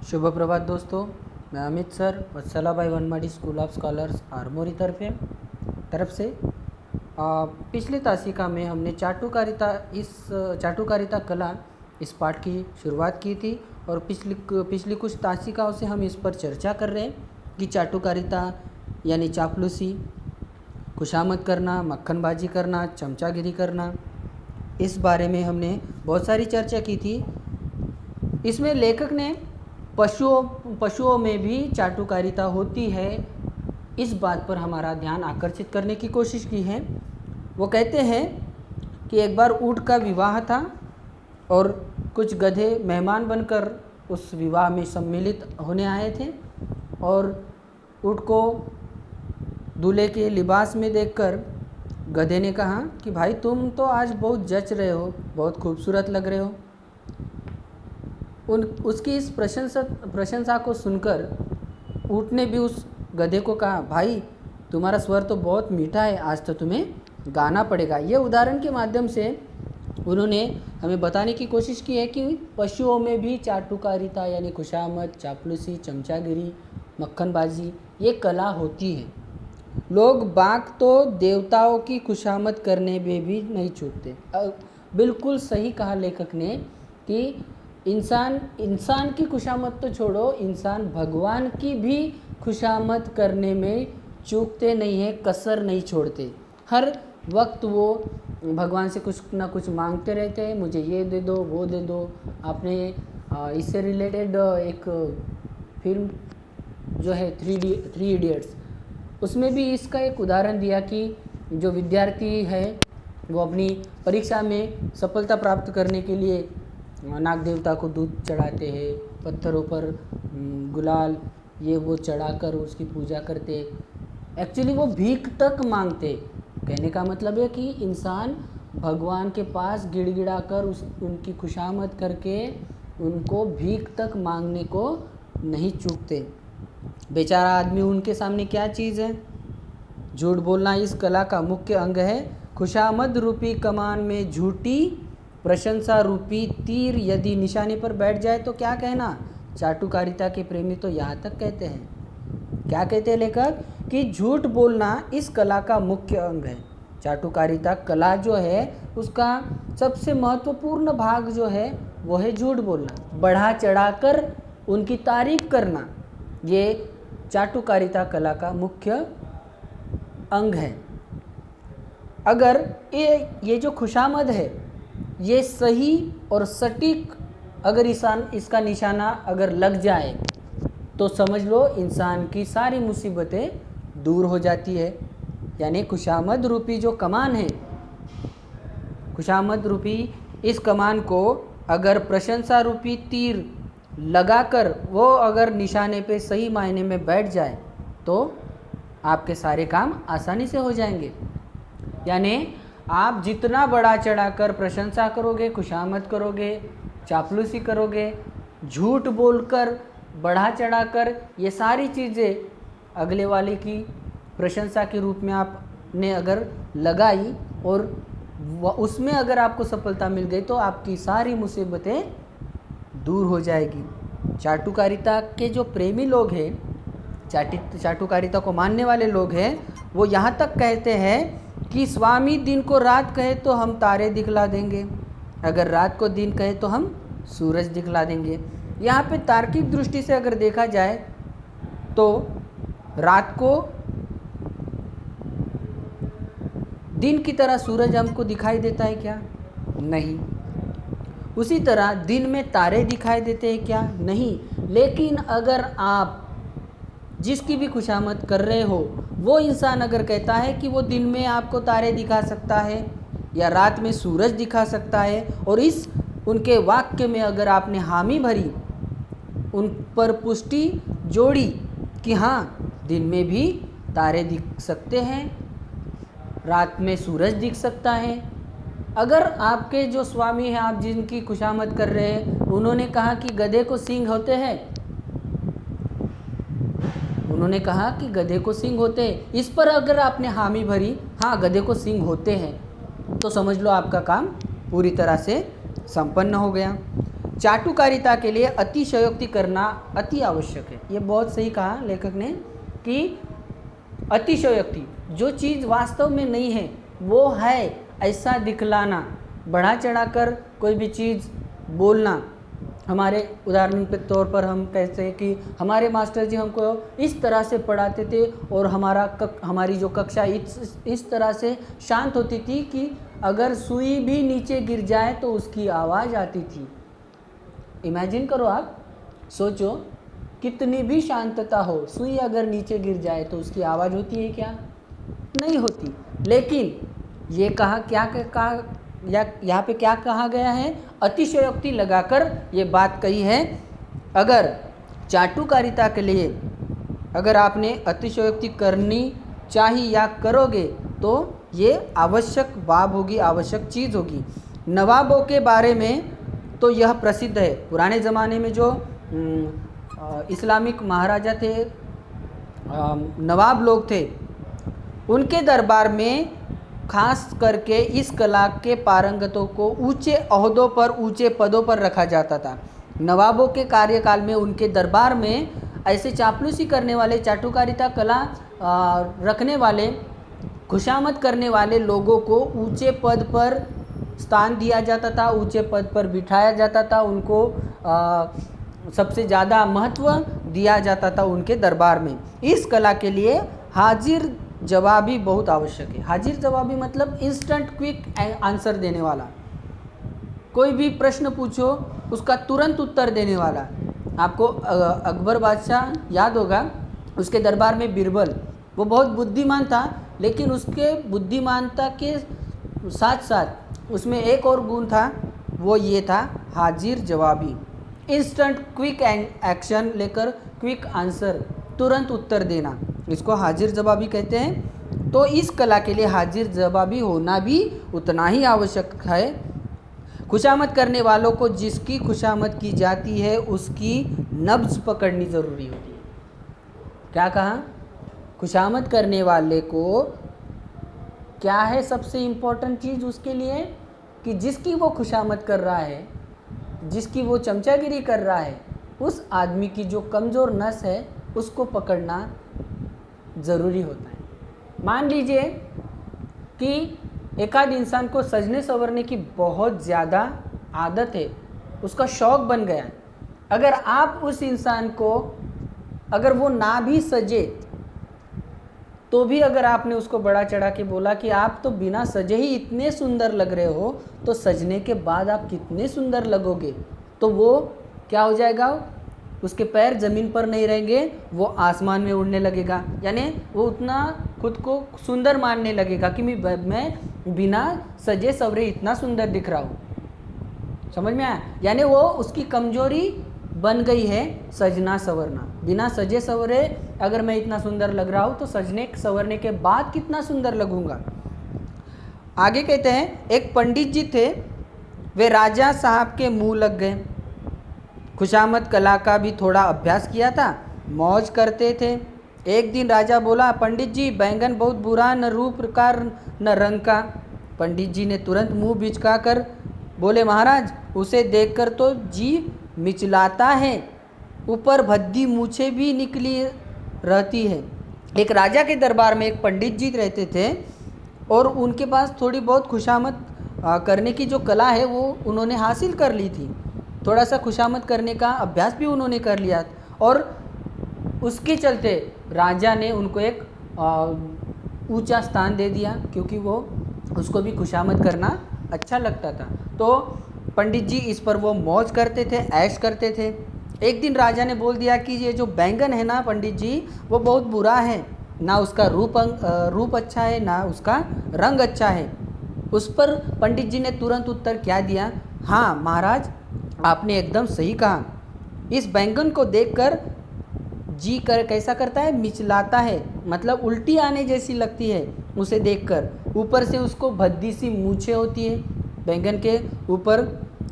शुभ प्रभात दोस्तों, मैं अमित सर वत्सला भाई वनमाड़ी स्कूल ऑफ स्कॉलर्स आरमोरी तरफ से पिछली तासिका में हमने चाटुकारिता कला इस पाठ की शुरुआत की थी और पिछली कुछ तासिकाओं से हम इस पर चर्चा कर रहे हैं कि चाटुकारिता यानी चापलूसी, खुशामद करना, मक्खनबाजी करना, चमचागिरी करना, इस बारे में हमने बहुत सारी चर्चा की थी। इसमें लेखक ने पशुओं में भी चाटुकारिता होती है, इस बात पर हमारा ध्यान आकर्षित करने की कोशिश की है। वो कहते हैं कि एक बार ऊँट का विवाह था और कुछ गधे मेहमान बनकर उस विवाह में सम्मिलित होने आए थे और ऊँट को दूल्हे के लिबास में देखकर गधे ने कहा कि भाई तुम तो आज बहुत जच रहे हो, बहुत खूबसूरत लग रहे हो। उसकी इस प्रशंसा को सुनकर ऊँट ने भी उस गधे को कहा, भाई तुम्हारा स्वर तो बहुत मीठा है, आज तो तुम्हें गाना पड़ेगा। ये उदाहरण के माध्यम से उन्होंने हमें बताने की कोशिश की है कि पशुओं में भी चाटुकारिता यानी खुशामद, चापलूसी, चमचागिरी, मक्खनबाजी ये कला होती है। लोग बाघ तो देवताओं की खुशामद करने में भी नहीं चूकते। बिल्कुल सही कहा लेखक ने कि इंसान की खुशामद तो छोड़ो, इंसान भगवान की भी खुशामद करने में चूकते नहीं है, कसर नहीं छोड़ते। हर वक्त वो भगवान से कुछ ना कुछ मांगते रहते हैं, मुझे ये दे दो, वो दे दो। आपने इससे रिलेटेड एक फिल्म जो है थ्री इडियट्स, उसमें भी इसका एक उदाहरण दिया कि जो विद्यार्थी है वो अपनी परीक्षा में सफलता प्राप्त करने के लिए नाग देवता को दूध चढ़ाते हैं, पत्थरों पर गुलाल ये वो चढ़ाकर उसकी पूजा करते। एक्चुअली वो भीख तक मांगते। कहने का मतलब है कि इंसान भगवान के पास गिड़गिड़ा कर उनकी खुशामद करके उनको भीख तक मांगने को नहीं चूकते। बेचारा आदमी, उनके सामने क्या चीज़ है? झूठ बोलना इस कला का मुख्य अंग है। खुशामद रूपी कमान में झूठी प्रशंसा रूपी तीर यदि निशाने पर बैठ जाए तो क्या कहना? चाटुकारिता के प्रेमी तो यहाँ तक कहते हैं, क्या कहते हैं लेखक, कि झूठ बोलना इस कला का मुख्य अंग है। चाटुकारिता कला जो है उसका सबसे महत्वपूर्ण भाग जो है वो है झूठ बोलना, बढ़ा चढ़ाकर उनकी तारीफ करना। ये चाटुकारिता कला का मुख्य अंग है। अगर ये जो खुशामद है ये सही और सटीक अगर इसका निशाना अगर लग जाए तो समझ लो इंसान की सारी मुसीबतें दूर हो जाती है। यानी खुशामद रूपी जो कमान है, खुशामद रूपी इस कमान को अगर प्रशंसा रूपी तीर लगाकर वो अगर निशाने पे सही मायने में बैठ जाए तो आपके सारे काम आसानी से हो जाएंगे। यानी आप जितना बड़ा चढ़ाकर प्रशंसा करोगे, खुशामद करोगे, चापलूसी करोगे, झूठ बोलकर, बढ़ा चढ़ाकर, ये सारी चीज़ें अगले वाले की प्रशंसा के रूप में आपने अगर लगाई और उसमें अगर आपको सफलता मिल गई तो आपकी सारी मुसीबतें दूर हो जाएगी। चाटुकारिता के जो प्रेमी लोग हैं, चाटुकारिता को मानने वाले लोग हैं, वो यहाँ तक कहते हैं कि स्वामी दिन को रात कहे तो हम तारे दिखला देंगे, अगर रात को दिन कहे तो हम सूरज दिखला देंगे। यहाँ पे तार्किक दृष्टि से अगर देखा जाए तो रात को दिन की तरह सूरज हमको दिखाई देता है क्या? नहीं। उसी तरह दिन में तारे दिखाई देते हैं क्या? नहीं। लेकिन अगर आप जिसकी भी खुशामद कर रहे हो वो इंसान अगर कहता है कि वो दिन में आपको तारे दिखा सकता है या रात में सूरज दिखा सकता है और इस उनके वाक्य में अगर आपने हामी भरी, उन पर पुष्टि जोड़ी कि हाँ दिन में भी तारे दिख सकते हैं, रात में सूरज दिख सकता है। अगर आपके जो स्वामी हैं, आप जिनकी खुशामद कर रहे हैं, उन्होंने कहा कि गधे को सींग होते हैं, उन्होंने कहा कि गधे को सींग होते हैं, इस पर अगर आपने हामी भरी, हाँ गधे को सींग होते हैं, तो समझ लो आपका काम पूरी तरह से संपन्न हो गया। चाटुकारिता के लिए अतिशयोक्ति करना अति आवश्यक है। ये बहुत सही कहा लेखक ने कि अतिशयोक्ति, जो चीज़ वास्तव में नहीं है वो है ऐसा दिखलाना, बढ़ा चढ़ाकर कोई भी चीज़ बोलना। हमारे उदाहरण के तौर पर हम कहते हैं कि हमारे मास्टर जी हमको इस तरह से पढ़ाते थे और हमारी जो कक्षा इस तरह से शांत होती थी कि अगर सुई भी नीचे गिर जाए तो उसकी आवाज़ आती थी। इमेजिन करो, आप सोचो, कितनी भी शांतता हो, सुई अगर नीचे गिर जाए तो उसकी आवाज़ होती है क्या? नहीं होती। लेकिन ये यहाँ पे क्या कहा गया है? अतिशयोक्ति लगाकर ये बात कही है। अगर चाटुकारिता के लिए अगर आपने अतिशयोक्ति करनी चाहिए या करोगे तो ये आवश्यक बात होगी, आवश्यक चीज़ होगी। नवाबों के बारे में तो यह प्रसिद्ध है। पुराने ज़माने में जो इस्लामिक महाराजा थे, नवाब लोग थे, उनके दरबार में खास करके इस कला के पारंगतों को ऊंचे ओहदों पर, ऊंचे पदों पर रखा जाता था। नवाबों के कार्यकाल में उनके दरबार में ऐसे चापलूसी करने वाले, चाटुकारिता कला रखने वाले, खुशामद करने वाले लोगों को ऊंचे पद पर स्थान दिया जाता था, ऊंचे पद पर बिठाया जाता था, उनको सबसे ज़्यादा महत्व दिया जाता था उनके दरबार में। इस कला के लिए हाजिर जवाबी बहुत आवश्यक है। हाजिर जवाबी मतलब इंस्टेंट क्विक आंसर देने वाला। कोई भी प्रश्न पूछो उसका तुरंत उत्तर देने वाला। आपको अकबर बादशाह याद होगा, उसके दरबार में बिरबल, वो बहुत बुद्धिमान था, लेकिन उसके बुद्धिमानता के साथ साथ उसमें एक और गुण था, वो ये था हाजिर जवाबी। इंस्टेंट क्विक एक्शन लेकर क्विक आंसर, तुरंत उत्तर देना, इसको हाजिर जवाबी कहते हैं। तो इस कला के लिए हाजिर जवाबी होना भी उतना ही आवश्यक है। खुशामद करने वालों को जिसकी खुशामद की जाती है उसकी नब्ज़ पकड़नी ज़रूरी होती है। क्या कहा? खुशामद करने वाले को क्या है सबसे इम्पोर्टेंट चीज़ उसके लिए? कि जिसकी वो खुशामद कर रहा है, जिसकी वो चमचागिरी कर रहा है, उस आदमी की जो कमज़ोर नस है उसको पकड़ना ज़रूरी होता है। मान लीजिए कि एक आध इंसान को सजने संवरने की बहुत ज़्यादा आदत है, उसका शौक़ बन गया है। अगर आप उस इंसान को, अगर वो ना भी सजे तो भी अगर आपने उसको बड़ा चढ़ा के बोला कि आप तो बिना सजे ही इतने सुंदर लग रहे हो, तो सजने के बाद आप कितने सुंदर लगोगे, तो वो क्या हो जाएगा? उसके पैर ज़मीन पर नहीं रहेंगे, वो आसमान में उड़ने लगेगा। यानी वो उतना खुद को सुंदर मानने लगेगा कि मैं बिना सजे सवरे इतना सुंदर दिख रहा हूँ। समझ में आया? यानी वो उसकी कमजोरी बन गई है सजना संवरना। बिना सजे सवरे अगर मैं इतना सुंदर लग रहा हूँ तो सजने संवरने के बाद कितना सुंदर लगूंगा। आगे कहते हैं, एक पंडित जी थे, वे राजा साहब के मुंह लग गए। खुशामद कला का भी थोड़ा अभ्यास किया था, मौज करते थे। एक दिन राजा बोला, पंडित जी बैंगन बहुत बुरा, न रूप का न रंग का। पंडित जी ने तुरंत मुंह बिचका कर बोले, महाराज उसे देखकर तो जी मिचलाता है, ऊपर भद्दी मूछें भी निकली रहती है। एक राजा के दरबार में एक पंडित जी रहते थे और उनके पास थोड़ी बहुत खुशामद करने की जो कला है वो उन्होंने हासिल कर ली थी। थोड़ा सा खुशामद करने का अभ्यास भी उन्होंने कर लिया और उसके चलते राजा ने उनको एक ऊंचा स्थान दे दिया, क्योंकि वो उसको भी खुशामद करना अच्छा लगता था। तो पंडित जी इस पर वो मौज करते थे, ऐश करते थे। एक दिन राजा ने बोल दिया कि ये जो बैंगन है ना पंडित जी, वो बहुत बुरा है, ना उसका रूप अच्छा है, ना उसका रंग अच्छा है। उस पर पंडित जी ने तुरंत उत्तर क्या दिया? हाँ महाराज, आपने एकदम सही कहा। इस बैंगन को देखकर जी कैसा करता है? मिचलाता है, मतलब उल्टी आने जैसी लगती है उसे देखकर। ऊपर से उसको भद्दी सी मूछें होती है, बैंगन के ऊपर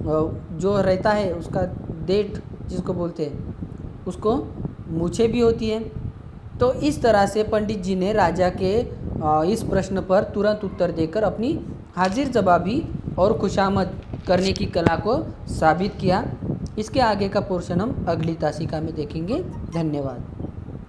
जो रहता है उसका देठ जिसको बोलते हैं, उसको मूछें भी होती है। तो इस तरह से पंडित जी ने राजा के इस प्रश्न पर तुरंत उत्तर देकर अपनी हाजिर जवाबी और खुशामद करने की कला को साबित किया। इसके आगे का पोर्शन हम अगली तासिका में देखेंगे। धन्यवाद।